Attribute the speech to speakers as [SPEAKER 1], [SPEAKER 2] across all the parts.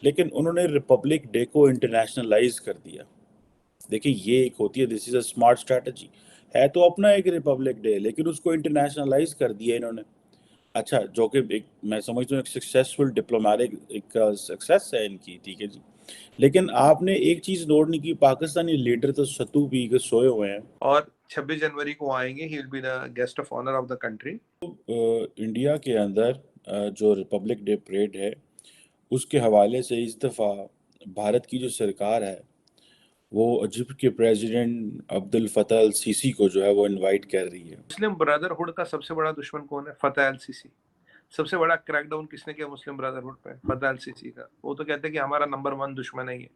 [SPEAKER 1] लेकिन उन्होंने Republic day को इंटरनेशनलाइज कर दिया। देखिए ये एक होती है, this is a smart strategy. है तो अपना एक रिपब्लिक डे, लेकिन उसको इंटरनेशनलाइज कर दिया इन्होंने। अच्छा, जो कि एक मैं समझता हूँ एक सक्सेसफुल डिप्लोमेटिक एक सक्सेस है इनकी, ठीक है जी। लेकिन आपने एक चीज नोट नहीं की, पाकिस्तानी लीडर तो सत्तू पी के सोए हुए हैं।
[SPEAKER 2] और 26 जनवरी को आएंगे, he will be the guest of honour of the country.
[SPEAKER 1] India के अंदर जो रिपब्लिक डे परेड है उसके हवाले से इस दफ़ा भारत की जो सरकार है वो इजिप्ट के प्रेसिडेंट अब्दुल फतह अल सीसी को जो है वो इनवाइट कर रही है।
[SPEAKER 2] मुस्लिम ब्रदरहुड का सबसे बड़ा दुश्मन कौन है? फतेह अल सीसी। सबसे बड़ा क्रैकडाउन किसने किया मुस्लिम ब्रदरहुड पे? फतेह अल सीसी का। वो तो कहते हैं कि हमारा नंबर 1 दुश्मन है ये।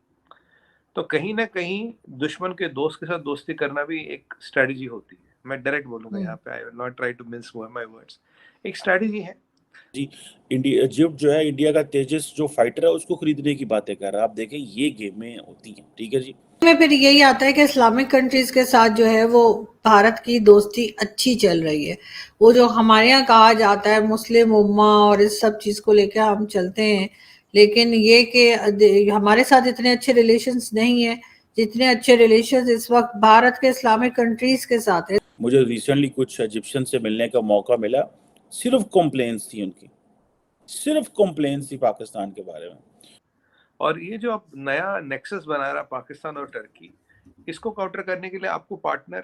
[SPEAKER 2] तो कहीं ना कहीं दुश्मन के दोस्त के साथ दोस्ती करना भी एक स्ट्रेटजी होती है। मैं डायरेक्ट बोलूंगा यहाँ पे, I will not try to mince my words. एक स्ट्रेटजी है
[SPEAKER 1] जी। इंडिया इजिप्ट जो है इंडिया का तेजस जो फाइटर है उसको खरीदने की बातें कर रहा है। आप देखें ये गेमें होती हैं, ठीक है जी।
[SPEAKER 3] में फिर यही आता है कि इस्लामिक कंट्रीज के साथ जो है वो भारत की दोस्ती अच्छी चल रही है। वो जो हमारे यहाँ कहा जाता है मुस्लिम उम्मा और इस सब चीज को लेकर हम चलते हैं, लेकिन ये कि हमारे साथ इतने अच्छे रिलेशंस नहीं है जितने अच्छे रिलेशंस इस वक्त भारत के इस्लामिक कंट्रीज के साथ है।
[SPEAKER 1] मुझे रिसेंटली कुछ इजिप्शियन से मिलने का मौका मिला, सिर्फ कंप्लेंट्स थी उनकी, सिर्फ कंप्लेंट्स थी पाकिस्तान के बारे में।
[SPEAKER 2] और ये जो अब नया नेक्सस बना रहा पाकिस्तान और टर्की, इसको काउंटर करने के लिए आपको पार्टनर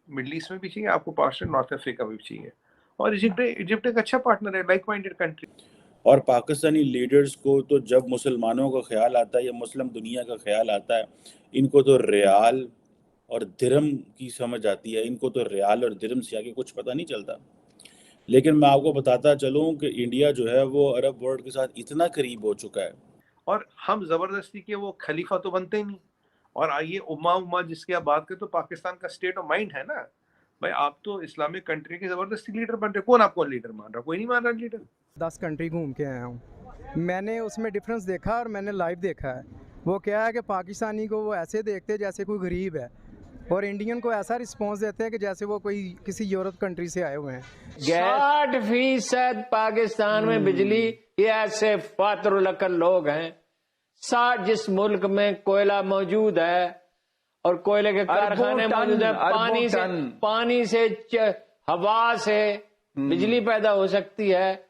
[SPEAKER 2] मिडिल ईस्ट में भी चाहिए, आपको पार्टनर नॉर्थ अफ्रीका में भी चाहिए। और इजिप्ट एक अच्छा पार्टनर है, लाइक माइंडेड कंट्री।
[SPEAKER 1] और पाकिस्तानी लीडर्स को तो जब मुसलमानों का ख्याल आता है या मुस्लिम दुनिया का ख्याल आता है, इनको तो रियाल और दिरहम की समझ आती है। इनको तो रियाल और दिरहम से आगे कुछ पता नहीं चलता। लेकिन मैं आपको बताता चलूं कि इंडिया जो है वो अरब वर्ल्ड के साथ इतना करीब हो चुका है।
[SPEAKER 2] और हम जबरदस्ती के वो खलीफा तो बनते ही नहीं। और आइए उम्मा उम्मा जिसकी आप बात करें, तो पाकिस्तान का स्टेट ऑफ माइंड है ना भाई। आप तो इस्लामिक कंट्री के जबरदस्ती लीडर बन रहे, कौन आपको लीडर मान रहा? कोई नहीं मान रहा लीडर।
[SPEAKER 4] 10 कंट्री घूम के आया हूँ, मैंने उसमें डिफरेंस देखा और मैंने लाइव देखा है। वो क्या है कि पाकिस्तानी को वो ऐसे देखते हैं जैसे कोई गरीब है, और इंडियन को ऐसा रिस्पॉन्स देते हैं कि जैसे वो कोई किसी यूरोप कंट्री से आए हुए हैं।
[SPEAKER 5] 60% पाकिस्तान में बिजली, ये ऐसे फातरुलकल लोग हैं। 60, जिस मुल्क में कोयला मौजूद है और कोयले के कारखाने मौजूद है, पानी से हवा से बिजली पैदा हो सकती है।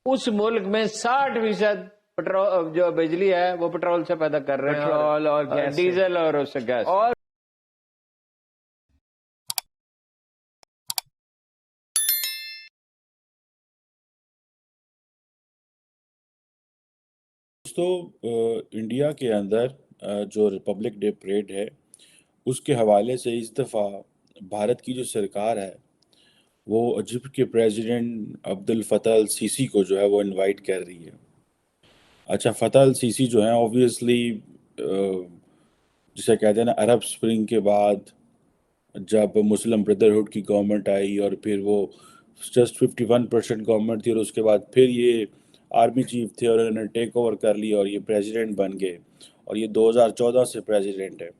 [SPEAKER 5] उस मुल्क में 60% पेट्रोल जो बिजली है वो पेट्रोल से पैदा कर रहे हैं, पेट्रोल और गैस, डीजल और उससे गैस। और
[SPEAKER 1] दोस्तों इंडिया के अंदर जो रिपब्लिक डे परेड है उसके हवाले से इस दफ़ा भारत की जो सरकार है वो इजिप्ट के प्रेसिडेंट अब्दुल फतह अल सीसी को जो है वो इनवाइट कर रही है। अच्छा, फतह अल सीसी जो है ऑब्वियसली जिसे कहते हैं ना, अरब स्प्रिंग के बाद जब मुस्लिम ब्रदरहुड की गवर्नमेंट आई और फिर वो जस्ट 51% गवर्नमेंट थी, और उसके बाद फिर ये आर्मी चीफ थे और उन्होंने टेक ओवर कर लिया और ये प्रेसिडेंट बन गए, और ये 2014 से प्रेसिडेंट है।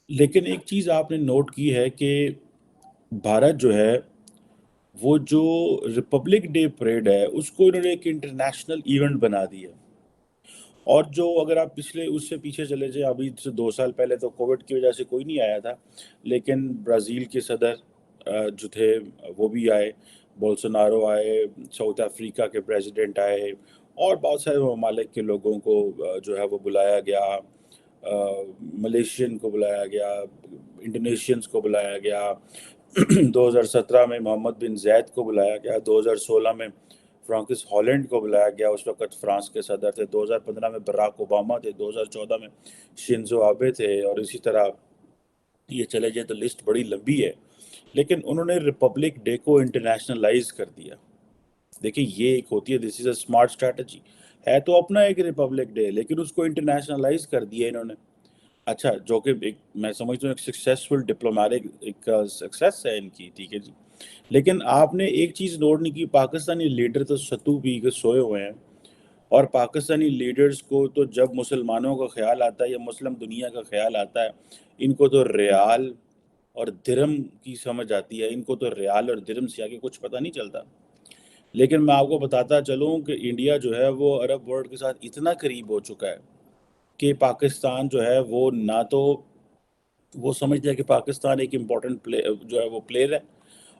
[SPEAKER 1] लेकिन एक चीज़ आपने नोट की है कि भारत जो है वो जो रिपब्लिक डे परेड है उसको इन्होंने एक इंटरनेशनल इवेंट बना दिया। और जो अगर आप पिछले उससे पीछे चले जाए, अभी से 2 साल पहले तो कोविड की वजह से कोई नहीं आया था, लेकिन ब्राज़ील के सदर जो थे वो भी आए, बोल्सोनारो आए, साउथ अफ्रीका के प्रेसिडेंट आए, और बहुत सारे ममालिक के लोगों को जो है वो बुलाया गया। मलेशियन को बुलाया गया, इंडोनेशियंस को बुलाया गया। 2017 में मोहम्मद बिन जैद को बुलाया गया, 2016 में फ्रांकिस हॉलैंड को बुलाया गया, उस वक्त फ्रांस के सदर थे, 2015 में बराक ओबामा थे, 2014 में शिंजो आबे थे, और इसी तरह ये चले जाए तो लिस्ट बड़ी लंबी है। लेकिन उन्होंने रिपब्लिक डे को इंटरनेशनलाइज कर दिया। देखिए ये एक होती है, this is a smart strategy. है तो अपना एक रिपब्लिक डे, लेकिन उसको इंटरनेशनलाइज कर दिया इन्होंने। अच्छा, जो कि एक मैं समझता हूँ एक सक्सेसफुल डिप्लोमेटिक एक सक्सेस है इनकी, ठीक है जी। लेकिन आपने एक चीज़ नोट नहीं की, पाकिस्तानी लीडर तो सत्तू पी के सोए हुए हैं। और पाकिस्तानी लीडर्स को तो जब मुसलमानों का ख्याल आता है या मुस्लिम दुनिया का ख्याल आता है, इनको तो रियाल और दिरहम की समझ आती है। इनको तो रियाल और दिरहम से आगे कुछ पता नहीं चलता। लेकिन मैं आपको बताता चलूँ कि इंडिया जो है वो अरब वर्ल्ड के साथ इतना करीब हो चुका है कि पाकिस्तान जो है वो ना तो वो समझते हैं कि पाकिस्तान एक इम्पॉर्टेंट प्ले जो है वो प्लेयर है,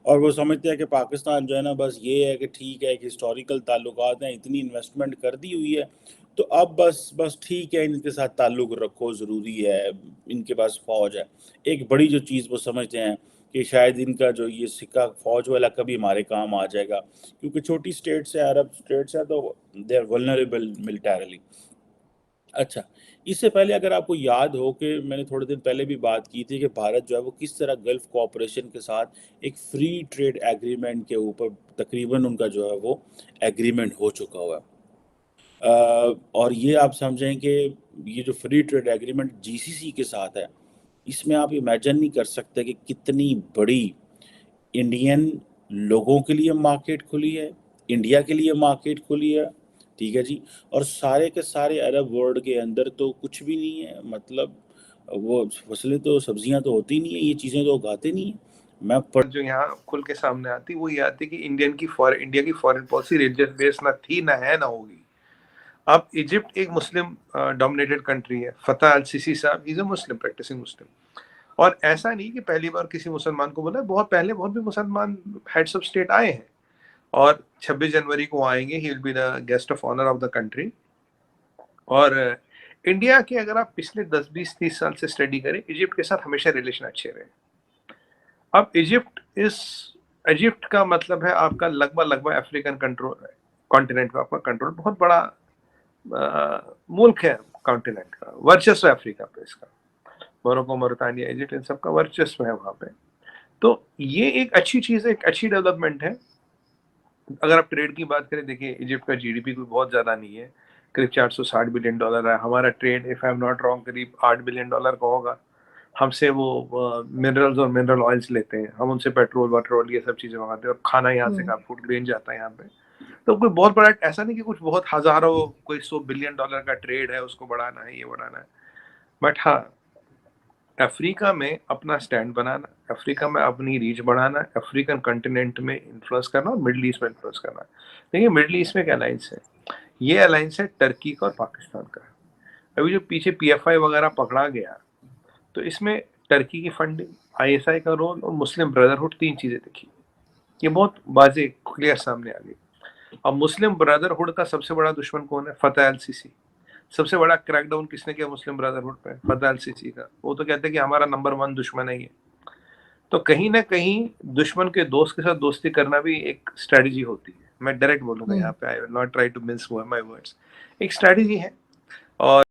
[SPEAKER 1] और वो समझते हैं कि पाकिस्तान जो है ना बस ये है कि ठीक है कि हिस्टोरिकल ताल्लुकात हैं, इतनी इन्वेस्टमेंट कर दी हुई है तो अब बस ठीक है, इनके साथ ताल्लुक़ रखो, ज़रूरी है, इनके पास फ़ौज है। एक बड़ी जो चीज़ वो समझते हैं कि शायद इनका जो ये सिक्का फ़ौज वाला कभी हमारे काम आ जाएगा, क्योंकि छोटी स्टेट्स है, अरब स्टेट्स है, तो दे आर वल्नरेबल मिलिटरीली। अच्छा, इससे पहले अगर आपको याद हो कि मैंने थोड़े दिन पहले भी बात की थी कि भारत जो है वो किस तरह गल्फ़ कोऑपरेशन के साथ एक फ्री ट्रेड एग्रीमेंट के ऊपर तकरीबन उनका जो है वो एग्रीमेंट हो चुका हुआ है। और ये आप समझें कि ये जो फ्री ट्रेड एग्रीमेंट जीसीसी के साथ है, इसमें आप इमेजिन नहीं कर सकते कि कितनी बड़ी इंडियन लोगों के लिए मार्केट खुली है, इंडिया के लिए मार्केट खुली है, ठीक है जी। और सारे के सारे अरब वर्ल्ड के अंदर तो कुछ भी नहीं है, मतलब वो फसलें तो सब्जियां तो होती नहीं है, ये चीज़ें तो उगाते नहीं है। मैं पर
[SPEAKER 2] जो यहाँ खुल के सामने आती वो ये आती कि इंडिया की फॉरेन पॉलिसी रिलीजियस बेस्ड ना थी, ना है, ना होगी। अब इजिप्ट एक मुस्लिम डोमिनेटेड कंट्री है। फतह अल सीसी साहब इज अ मुस्लिम, प्रैक्टिसिंग मुस्लिम। और ऐसा नहीं कि पहली बार किसी मुसलमान को बोला, बहुत पहले बहुत भी मुसलमान हेड्स ऑफ स्टेट आए हैं, और 26 जनवरी को आएंगे। He will be the guest of honour of the country. और इंडिया के अगर आप पिछले 10, 20, 30 साल से स्टडी करें, इजिप्ट के साथ हमेशा रिलेशन अच्छे रहे। अब इजिप्ट का मतलब है आपका लगभग अफ्रीकन कंट्रोल, कॉन्टिनेंट का आपका कंट्रोल, बहुत बड़ा मुल्क है कॉन्टिनेंट का, वर्चस्व है अफ्रीका पे इसका। मोरक्को, मोरितानिया, इजिप्ट, इन सब का वर्चस्व है वहां पे। तो ये एक अच्छी चीज है, एक अच्छी डेवलपमेंट है। अगर आप ट्रेड की बात करें, देखिए इजिप्ट का जीडीपी कोई बहुत ज्यादा नहीं है, करीब $460 बिलियन है। हमारा trade, if I am not wrong, करीब $8 बिलियन का होगा। हमसे वो मिनरल्स और मिनरल ऑयल्स लेते हैं, हम उनसे पेट्रोल ये सब चीजें मंगाते हैं, और खाना यहाँ से का फूड ग्रेन जाता है यहाँ पे। तो कोई बहुत बड़ा ऐसा नहीं कि कुछ बहुत हजारों, कोई $100 बिलियन का ट्रेड है, उसको बढ़ाना है, ये बढ़ाना है। बट हाँ, अफ्रीका में अपना स्टैंड बनाना, अफ्रीका में अपनी रीच बढ़ाना, अफ्रीकन कॉन्टिनेंट में इन्फ्लुएंस करना और मिडिल ईस्ट में इन्फ्लुएंस करना। देखिए मिडिल ईस्ट में एक अलायंस है, ये अलायंस है टर्की का और पाकिस्तान का। अभी जो पीछे पीएफआई वगैरह पकड़ा गया, तो इसमें टर्की की फंडिंग, आईएसआई का रोल और मुस्लिम ब्रदरहुड, 3 चीजें दिखी। ये बहुत वाजे क्लियर सामने आ गई। अब मुस्लिम ब्रदरहुड का सबसे बड़ा दुश्मन कौन है? फतह अल सीसी। सबसे बड़ा क्रैकडाउन किसने किया मुस्लिम ब्रदरहुड पे? फतह अल सीसी का। वो तो कहते हैं कि हमारा नंबर 1 दुश्मन है ये। तो कहीं ना कहीं दुश्मन के दोस्त के साथ दोस्ती करना भी एक स्ट्रेटजी होती है। मैं डायरेक्ट बोलूंगा यहाँ पे, I will not try to miss my words, एक स्ट्रेटजी है। और